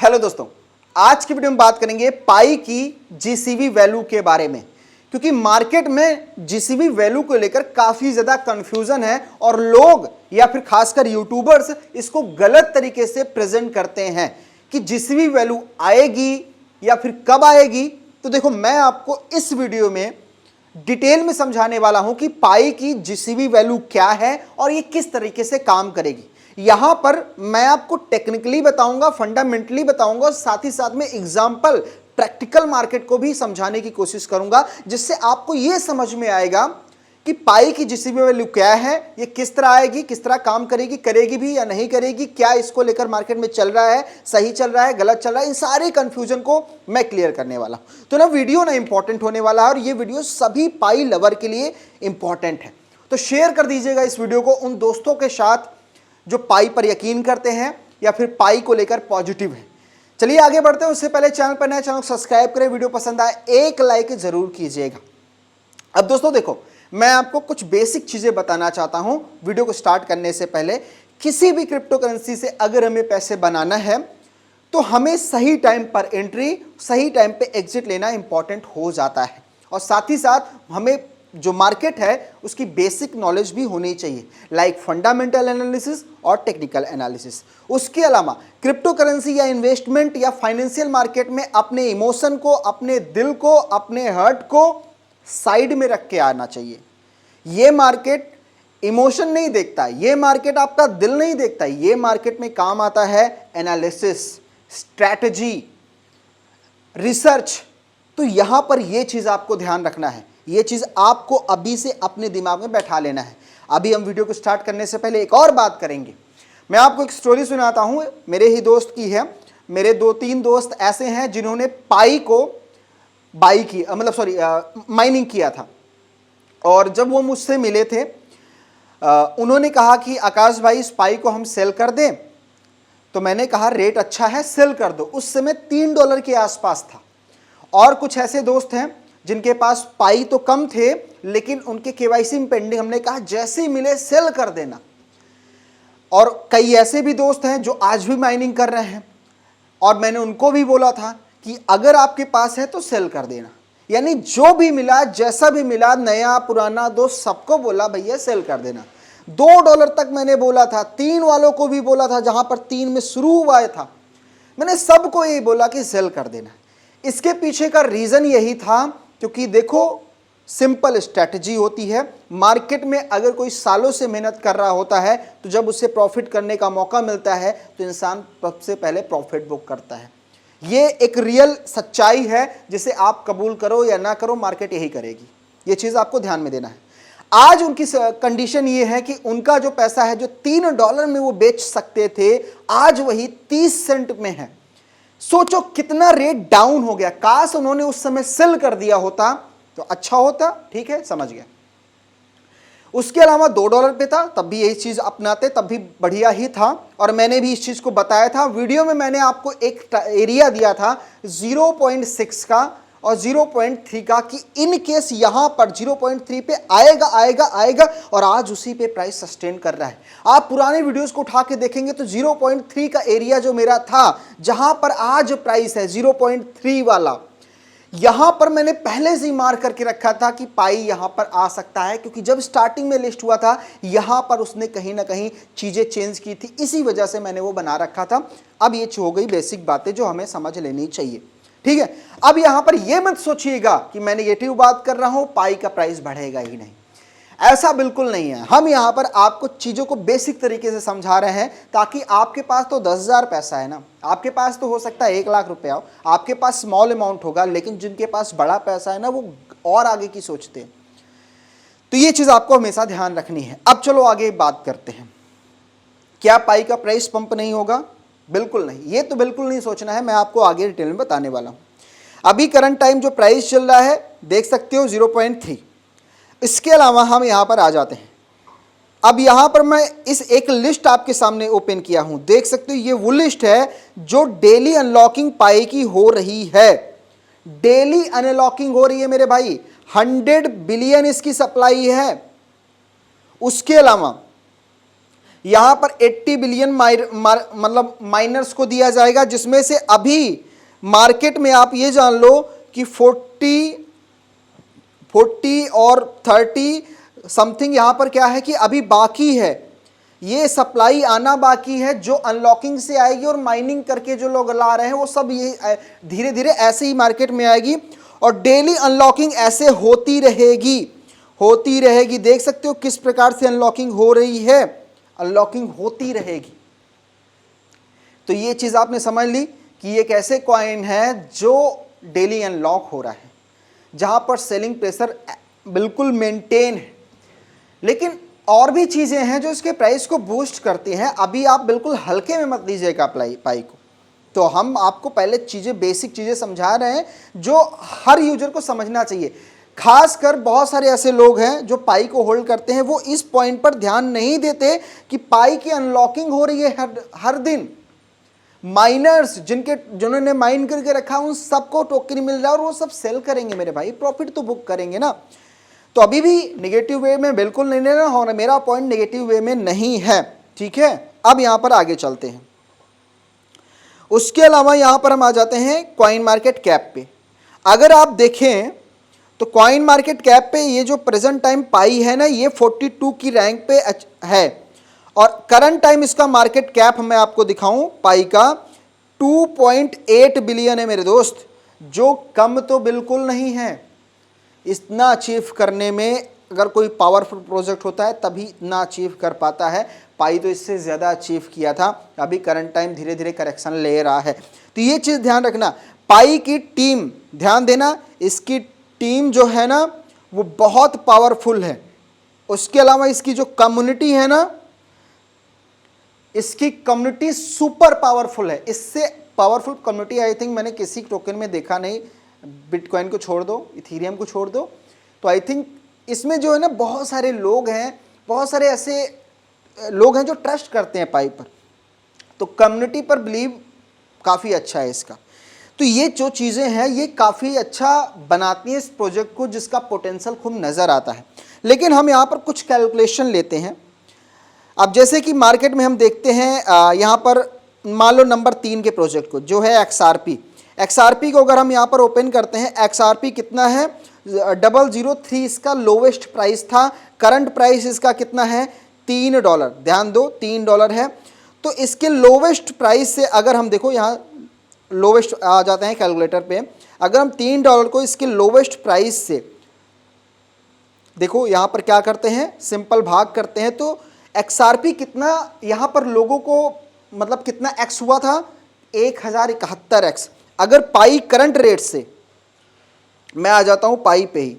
Hello दोस्तों, आज की वीडियो में बात करेंगे पाई की जीसीवी वैल्यू के बारे में, क्योंकि मार्केट में जीसीवी वैल्यू को लेकर काफी ज्यादा कंफ्यूजन है और लोग या फिर खासकर यूट्यूबर्स इसको गलत तरीके से प्रेजेंट करते हैं कि जीसीवी वैल्यू आएगी या फिर कब आएगी। तो देखो, मैं आपको इस वीडियो में डिटेल में समझाने वाला हूं कि पाई की जीसीवी वैल्यू क्या है और ये किस तरीके से काम करेगी। यहां पर मैं आपको टेक्निकली बताऊंगा, फंडामेंटली बताऊंगा और साथ ही साथ में एग्जांपल प्रैक्टिकल मार्केट को भी समझाने की कोशिश करूंगा, जिससे आपको यह समझ में आएगा कि पाई की जीसीवी वैल्यू क्या है, ये किस तरह आएगी, किस तरह काम करेगी, करेगी भी या नहीं करेगी, क्या इसको लेकर मार्केट में चल रहा है, सही चल रहा है, गलत चल रहा है। इन सारे कंफ्यूजन को मैं क्लियर करने वाला हूं। तो ना वीडियो ना इंपॉर्टेंट होने वाला है और ये वीडियो सभी पाई लवर के लिए इंपॉर्टेंट है। तो शेयर कर दीजिएगा इस वीडियो को उन दोस्तों के साथ जो पाई पर यकीन करते हैं या फिर पाई को लेकर पॉजिटिव है। चलिए आगे बढ़ते हैं। उससे पहले चैनल पर नए, चैनल को सब्सक्राइब करें, वीडियो पसंद आए एक लाइक जरूर कीजिएगा। अब दोस्तों देखो, मैं आपको कुछ बेसिक चीजें बताना चाहता हूं वीडियो को स्टार्ट करने से पहले। किसी भी क्रिप्टो करेंसी से अगर हमें पैसे बनाना है तो हमें सही टाइम पर एंट्री, सही टाइम पे एग्जिट लेना इंपॉर्टेंट हो जाता है और साथ ही साथ हमें जो मार्केट है उसकी बेसिक नॉलेज भी होनी चाहिए, लाइक फंडामेंटल एनालिसिस और टेक्निकल एनालिसिस। उसके अलावा क्रिप्टो करेंसी या इन्वेस्टमेंट या फाइनेंशियल मार्केट में अपने इमोशन को, अपने दिल को, अपने हर्ट को साइड में रख के आना चाहिए। ये मार्केट इमोशन नहीं देखता, ये मार्केट आपका दिल नहीं देखता, ये मार्केट में काम आता है एनालिसिस, स्ट्रैटेजी, रिसर्च। तो यहां पर यह चीज आपको ध्यान रखना है, यह चीज आपको अभी से अपने दिमाग में बैठा लेना है। अभी हम वीडियो को स्टार्ट करने से पहले एक और बात करेंगे। मैं आपको एक स्टोरी सुनाता हूं, मेरे ही दोस्त की है। मेरे 2-3 दोस्त ऐसे हैं जिन्होंने पाई को माइनिंग किया था और जब वो मुझसे मिले थे उन्होंने कहा कि आकाश भाई, इस पाई को हम सेल कर दें। तो मैंने कहा रेट अच्छा है, सेल कर दो। उस समय $3 के आसपास था। और कुछ ऐसे दोस्त हैं जिनके पास पाई तो कम थे लेकिन उनके केवाईसी में पेंडिंग, हमने कहा जैसे ही मिले सेल कर देना। और कई ऐसे भी दोस्त हैं जो आज भी माइनिंग कर रहे हैं और मैंने उनको भी बोला था कि अगर आपके पास है तो सेल कर देना। यानी जो भी मिला, जैसा भी मिला, नया पुराना दोस्त सबको बोला भैया सेल कर देना। $2 तक मैंने बोला था, 3 वालों को भी बोला था, जहां पर 3 में शुरू हुआ था, मैंने सबको यही बोला कि सेल कर देना। इसके पीछे का रीजन यही था क्योंकि देखो, सिंपल स्ट्रैटेजी होती है। मार्केट में अगर कोई सालों से मेहनत कर रहा होता है तो जब उसे प्रॉफिट करने का मौका मिलता है तो इंसान सबसे पहले प्रॉफिट बुक करता है। ये एक रियल सच्चाई है, जिसे आप कबूल करो या ना करो, मार्केट यही करेगी। ये चीज आपको ध्यान में देना है। आज उनकी कंडीशन ये है कि उनका जो पैसा है, जो $3 में वो बेच सकते थे, आज वही 30 सेंट में है। सोचो कितना रेट डाउन हो गया। काश उन्होंने उस समय सेल कर दिया होता तो अच्छा होता। ठीक है, समझ गया। उसके अलावा $2 पे था, तब भी यही चीज अपनाते, तब भी बढ़िया ही था और मैंने भी इस चीज को बताया था। वीडियो में मैंने आपको एक एरिया दिया था 0.6 का और 0.3 का कि इन केस यहां पर 0.3 पे आएगा आएगा आएगा, और आज उसी पे प्राइस सस्टेन कर रहा है। आप पुराने वीडियोस को उठा के देखेंगे तो 0.3 का एरिया जो मेरा था, जहां पर आज प्राइस है 0.3 वाला, यहां पर मैंने पहले से ही मार करके रखा था कि पाई यहां पर आ सकता है, क्योंकि जब स्टार्टिंग में लिस्ट हुआ था यहां पर उसने कहीं ना कहीं चीजें चेंज की थी, इसी वजह से मैंने वो बना रखा था। अब ये हो गई बेसिक बातें जो हमें समझ लेनी चाहिए। ठीक है, अब यहां पर यह मत सोचिएगा कि मैं नेगेटिव बात कर रहा हूं, पाई का प्राइस बढ़ेगा ही नहीं, ऐसा बिल्कुल नहीं है। हम यहां पर आपको चीजों को बेसिक तरीके से समझा रहे हैं ताकि आपके पास तो 10,000 पैसा है ना, आपके पास तो हो सकता है 1 लाख रुपया हो, आपके पास स्मॉल अमाउंट होगा, लेकिन जिनके पास बड़ा पैसा है ना, वो और आगे की सोचते हैं। तो ये चीज आपको हमेशा ध्यान रखनी है। अब चलो आगे बात करते हैं। क्या पाई का प्राइस पंप नहीं होगा? बिल्कुल नहीं, ये तो बिल्कुल नहीं सोचना है। मैं आपको आगे डिटेल में बताने वाला हूं। अभी करंट टाइम जो प्राइस चल रहा है देख सकते हो 0.3। इसके अलावा हम यहां पर आ जाते हैं। अब यहां पर मैं इस एक लिस्ट आपके सामने ओपन किया हूं, देख सकते हो ये वो लिस्ट है जो डेली अनलॉकिंग पाई की हो रही है। डेली अनलॉकिंग हो रही है मेरे भाई, 100 बिलियन इसकी सप्लाई है। उसके अलावा यहां पर 80 बिलियन मतलब माइनर्स को दिया जाएगा, जिसमें से अभी मार्केट में आप ये जान लो कि 40 और 30 समथिंग यहां पर क्या है कि अभी बाकी है, ये सप्लाई आना बाकी है, जो अनलॉकिंग से आएगी और माइनिंग करके जो लोग ला रहे हैं वो सब ये धीरे धीरे ऐसे ही मार्केट में आएगी और डेली अनलॉकिंग ऐसे होती रहेगी। देख सकते हो किस प्रकार से अनलॉकिंग हो रही है, अनलॉकिंग होती रहेगी। तो ये चीज आपने समझ ली कि ये एक ऐसे कॉइन है जो डेली अनलॉक हो रहा है, जहां पर सेलिंग प्रेशर बिल्कुल मेंटेन है। लेकिन और भी चीजें हैं जो इसके प्राइस को बूस्ट करती हैं। अभी आप बिल्कुल हल्के में मत लीजिएगा पाई को। तो हम आपको पहले चीजें, बेसिक चीजें समझा रहे हैं जो हर यूजर को समझना चाहिए। खासकर बहुत सारे ऐसे लोग हैं जो पाई को होल्ड करते हैं, वो इस पॉइंट पर ध्यान नहीं देते कि पाई की अनलॉकिंग हो रही है हर दिन। माइनर्स जिन्होंने माइन करके रखा उन सबको टोकन मिल रहा है और वो सब सेल करेंगे मेरे भाई, प्रॉफिट तो बुक करेंगे ना। तो अभी भी नेगेटिव वे में बिल्कुल नहीं लेना होना, मेरा पॉइंट नेगेटिव वे में नहीं है, ठीक है। अब यहां पर आगे चलते हैं। उसके अलावा यहां पर हम आ जाते हैं कॉइन मार्केट कैप पे। अगर आप देखें तो कॉइन मार्केट कैप पे ये जो प्रेजेंट टाइम पाई है ना, ये 42 की रैंक पे है और करंट टाइम इसका मार्केट कैप मैं आपको दिखाऊं पाई का 2.8 बिलियन है मेरे दोस्त, जो कम तो बिल्कुल नहीं है। इतना अचीव करने में अगर कोई पावरफुल प्रोजेक्ट होता है तभी इतना अचीव कर पाता है। पाई तो इससे ज़्यादा अचीव किया था, अभी करंट टाइम धीरे धीरे करेक्शन ले रहा है। तो ये चीज़ ध्यान रखना, पाई की टीम, ध्यान देना, इसकी टीम जो है ना वो बहुत पावरफुल है। उसके अलावा इसकी जो कम्युनिटी है ना, इसकी कम्युनिटी सुपर पावरफुल है। इससे पावरफुल कम्युनिटी आई थिंक मैंने किसी टोकन में देखा नहीं। बिटकॉइन को छोड़ दो, इथेरियम को छोड़ दो, तो आई थिंक इसमें जो है ना बहुत सारे लोग हैं, बहुत सारे ऐसे लोग हैं जो ट्रस्ट करते हैं पाई पर। तो कम्युनिटी पर बिलीव काफ़ी अच्छा है इसका। तो ये जो चीज़ें हैं ये काफ़ी अच्छा बनाती हैं इस प्रोजेक्ट को, जिसका पोटेंशियल खूब नज़र आता है। लेकिन हम यहाँ पर कुछ कैलकुलेशन लेते हैं। अब जैसे कि मार्केट में हम देखते हैं यहाँ पर मान लो नंबर 3 के प्रोजेक्ट को जो है XRP को अगर हम यहाँ पर ओपन करते हैं, XRP कितना है 003 इसका लोवेस्ट प्राइस था। करंट प्राइस इसका कितना है $3, ध्यान दो $3 है। तो इसके लोवेस्ट प्राइस से अगर हम देखो, यहाँ लोवेस्ट आ जाते हैं कैलकुलेटर पे, अगर हम $3 को इसके लोवेस्ट प्राइस से देखो यहाँ पर क्या करते हैं, सिंपल भाग करते हैं, तो XRP कितना यहाँ पर लोगों को मतलब कितना एक्स हुआ था 1071x। अगर पाई करंट रेट से, मैं आ जाता हूं पाई पे ही,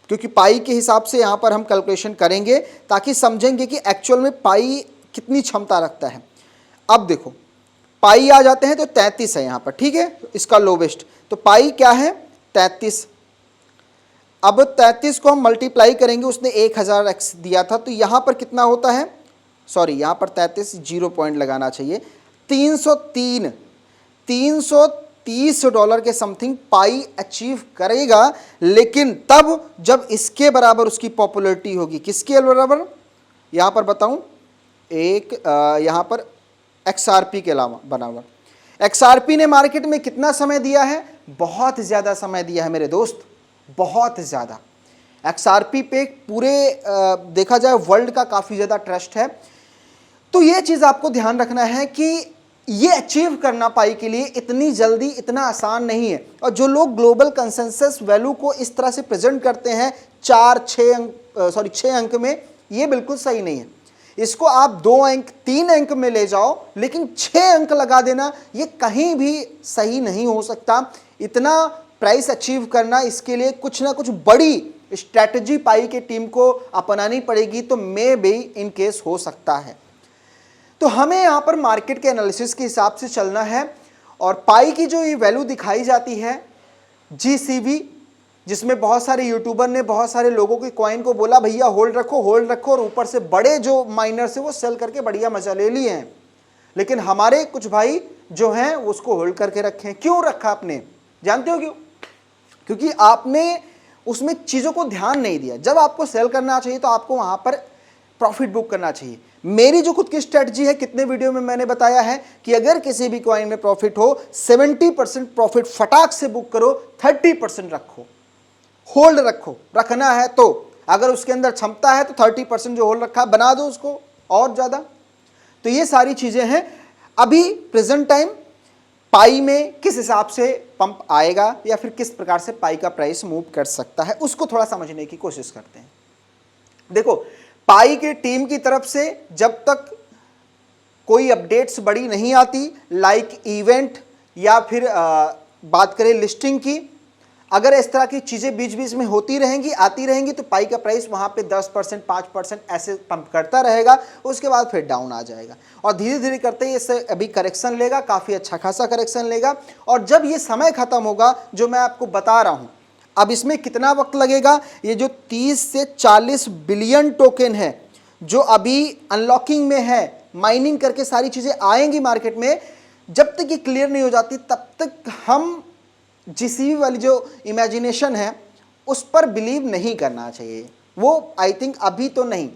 क्योंकि पाई के हिसाब से यहां पर हम कैलकुलेशन करेंगे ताकि समझेंगे कि एक्चुअल में पाई कितनी क्षमता रखता है। अब देखो पाई आ जाते हैं तो 33 है यहां पर, ठीक है, इसका लोवेस्ट। तो पाई क्या है 33। अब 33 को हम मल्टीप्लाई करेंगे, उसने 1000x दिया था, तो यहां पर कितना होता है, सॉरी यहां पर 33 0 पॉइंट लगाना चाहिए, 330 डॉलर के समथिंग पाई अचीव करेगा। लेकिन तब जब इसके बराबर उसकी पॉपुलैरिटी होगी, किसके बराबर यहां पर बताऊं, एक यहां पर XRP के अलावा बराबर। XRP ने मार्केट में कितना समय दिया है, बहुत ज़्यादा समय दिया है मेरे दोस्त, बहुत ज़्यादा। XRP पे पूरे देखा जाए वर्ल्ड का काफ़ी ज़्यादा ट्रस्ट है। तो ये चीज़ आपको ध्यान रखना है कि ये अचीव करना पाई के लिए इतनी जल्दी इतना आसान नहीं है। और जो लोग ग्लोबल कंसेंसस वैल्यू को इस तरह से प्रेजेंट करते हैं 6 अंक में, ये बिल्कुल सही नहीं है। इसको आप 2 अंक 3 अंक में ले जाओ, लेकिन 6 अंक लगा देना ये कहीं भी सही नहीं हो सकता। इतना प्राइस अचीव करना, इसके लिए कुछ ना कुछ बड़ी स्ट्रैटेजी पाई की टीम को अपनानी पड़ेगी, तो मे बी इन केस हो सकता है। तो हमें यहाँ पर मार्केट के एनालिसिस के हिसाब से चलना है। और पाई की जो ये वैल्यू दिखाई जाती है GCV, जिसमें बहुत सारे यूट्यूबर ने बहुत सारे लोगों के कॉइन को बोला भैया होल्ड रखो, और ऊपर से बड़े जो माइनर्स है वो सेल करके बढ़िया मजा ले लिए हैं। लेकिन हमारे कुछ भाई जो हैं उसको होल्ड करके रखे हैं। क्यों रखा आपने, जानते हो क्यों? क्योंकि आपने उसमें चीज़ों को ध्यान नहीं दिया। जब आपको सेल करना चाहिए तो आपको वहाँ पर प्रॉफिट बुक करना चाहिए। मेरी जो खुद की स्ट्रेटजी है, कितने वीडियो में मैंने बताया है कि अगर किसी भी कॉइन में प्रॉफिट हो 70% प्रॉफिट फटाक से बुक करो, 30% रखो, होल्ड रखो, रखना है तो। अगर उसके अंदर क्षमता है तो 30% जो होल्ड रखा बना दो उसको और ज्यादा। तो ये सारी चीजें हैं। अभी प्रेजेंट टाइम पाई में किस हिसाब से पंप आएगा या फिर किस प्रकार से पाई का प्राइस मूव कर सकता है, उसको थोड़ा समझने की कोशिश करते हैं। देखो, पाई की टीम की तरफ से जब तक कोई अपडेट्स बड़ी नहीं आती, लाइक इवेंट या फिर बात करें लिस्टिंग की, अगर इस तरह की चीजें बीच बीच में होती रहेंगी, आती रहेंगी, तो पाई का प्राइस वहां पे 10%, 5% ऐसे पंप करता रहेगा। उसके बाद फिर डाउन आ जाएगा और धीरे धीरे करते ही इससे अभी करेक्शन लेगा, काफी अच्छा खासा करेक्शन लेगा। और जब ये समय खत्म होगा जो मैं आपको बता रहा हूं, अब इसमें कितना वक्त लगेगा, ये जो 30 से 40 बिलियन टोकन है जो अभी अनलॉकिंग में है, माइनिंग करके सारी चीजें आएंगी मार्केट में, जब तक ये क्लियर नहीं हो जाती तब तक हम जीसीबी वाली जो इमेजिनेशन है उस पर बिलीव नहीं करना चाहिए। वो आई थिंक अभी तो नहीं,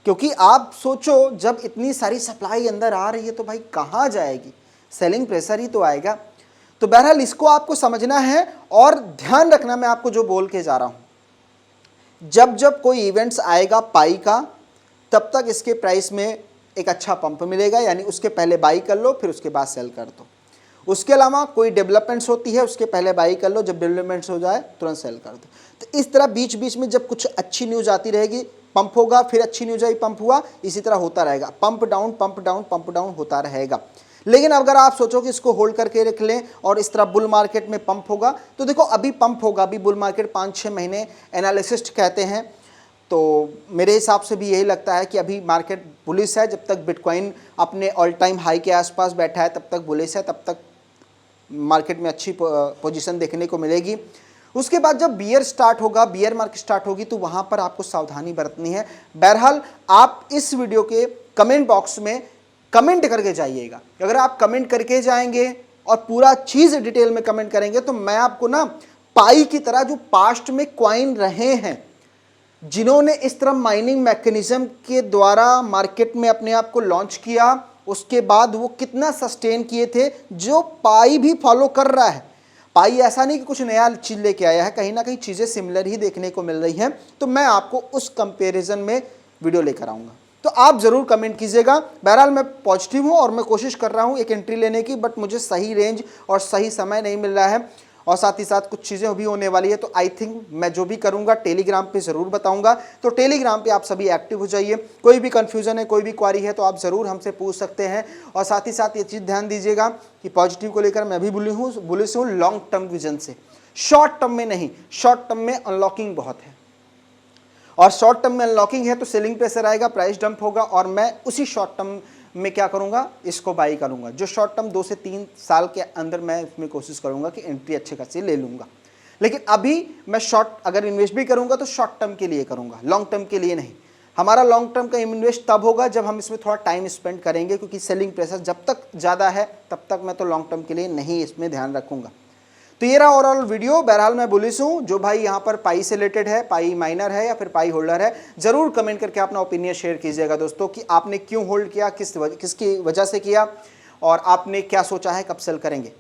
क्योंकि आप सोचो जब इतनी सारी सप्लाई अंदर आ रही है तो भाई कहाँ जाएगी, सेलिंग प्रेशर ही तो आएगा। तो बहरहाल इसको आपको समझना है और ध्यान रखना, मैं आपको जो बोल के जा रहा हूं, जब जब कोई इवेंट्स आएगा पाई का, तब तक इसके प्राइस में एक अच्छा पंप मिलेगा, यानी उसके पहले बाई कर लो फिर उसके बाद सेल कर दो। उसके अलावा कोई डेवलपमेंट्स होती है उसके पहले बाई कर लो, जब डेवलपमेंट्स हो जाए तुरंत सेल कर दो। तो इस तरह बीच बीच में जब कुछ अच्छी न्यूज आती रहेगी, पंप होगा, फिर अच्छी न्यूज आई पंप हुआ, इसी तरह होता रहेगा, pump down pump down pump down होता रहेगा। लेकिन अगर आप सोचो कि इसको होल्ड करके रख लें और इस तरह बुल मार्केट में पंप होगा, तो देखो अभी पंप होगा, अभी बुल मार्केट 5-6 महीने एनालिसिस्ट कहते हैं। तो मेरे हिसाब से भी यही लगता है कि अभी मार्केट बुलिश है। जब तक बिटकॉइन अपने ऑल टाइम हाई के आसपास बैठा है तब तक बुलिश है, तब तक मार्केट में अच्छी पोजीशन देखने को मिलेगी। उसके बाद जब बियर स्टार्ट होगा, बियर मार्केट स्टार्ट होगी, तो वहां पर आपको सावधानी बरतनी है। बहरहाल आप इस वीडियो के कमेंट बॉक्स में कमेंट करके जाइएगा। अगर आप कमेंट करके जाएंगे और पूरा चीज डिटेल में कमेंट करेंगे तो मैं आपको ना पाई की तरह जो पास्ट में कॉइन रहे हैं, जिन्होंने इस तरह माइनिंग मैकेनिज्म के द्वारा मार्केट में अपने आप को लॉन्च किया, उसके बाद वो कितना सस्टेन किए थे, जो पाई भी फॉलो कर रहा है। पाई ऐसा नहीं कि कुछ नया चीज लेके आया है, कहीं ना कहीं चीजें सिमिलर ही देखने को मिल रही हैं। तो मैं आपको उस कंपैरिजन में वीडियो लेकर आऊंगा, तो आप जरूर कमेंट कीजिएगा। बहरहाल मैं पॉजिटिव हूं और मैं कोशिश कर रहा हूं एक एंट्री लेने की, बट मुझे सही रेंज और सही समय नहीं मिल रहा है, और साथ ही साथ कुछ चीज़ें भी होने वाली है। तो आई थिंक मैं जो भी करूंगा टेलीग्राम पे ज़रूर बताऊंगा। तो टेलीग्राम पे आप सभी एक्टिव हो जाइए। कोई भी कन्फ्यूज़न है, कोई भी क्वारी है तो आप ज़रूर हमसे पूछ सकते हैं। और साथ ही साथ ये चीज़ ध्यान दीजिएगा कि पॉजिटिव को लेकर मैं भी बुलिश हूँ लॉन्ग टर्म विजन से, शॉर्ट टर्म में नहीं। शॉर्ट टर्म में अनलॉकिंग बहुत है, और शॉर्ट टर्म में अनलॉकिंग है तो सेलिंग प्रेशर आएगा, प्राइस डंप होगा, और मैं उसी शॉर्ट टर्म में क्या करूंगा, इसको बाई करूंगा। जो शॉर्ट टर्म 2 से 3 साल के अंदर मैं इसमें कोशिश करूंगा कि एंट्री अच्छे खासी ले लूंगा। लेकिन अभी मैं शॉर्ट अगर इन्वेस्ट भी करूंगा तो शॉर्ट टर्म के लिए करूंगा, लॉन्ग टर्म के लिए नहीं। हमारा लॉन्ग टर्म का इन्वेस्ट तब होगा जब हम इसमें थोड़ा टाइम स्पेंड करेंगे, क्योंकि सेलिंग प्रेशर जब तक ज़्यादा है तब तक मैं तो लॉन्ग टर्म के लिए नहीं इसमें ध्यान रखूंगा। तो ये रहा ओवरऑल वीडियो। बहरहाल मैं बुलिश हूँ। जो भाई यहाँ पर पाई से रिलेटेड है, पाई माइनर है या फिर पाई होल्डर है, जरूर कमेंट करके अपना ओपिनियन शेयर कीजिएगा दोस्तों, कि आपने क्यों होल्ड किया, किसकी वजह से किया, और आपने क्या सोचा है कब सेल करेंगे।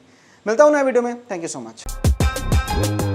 मिलता हूँ नए वीडियो में। Thank you so much.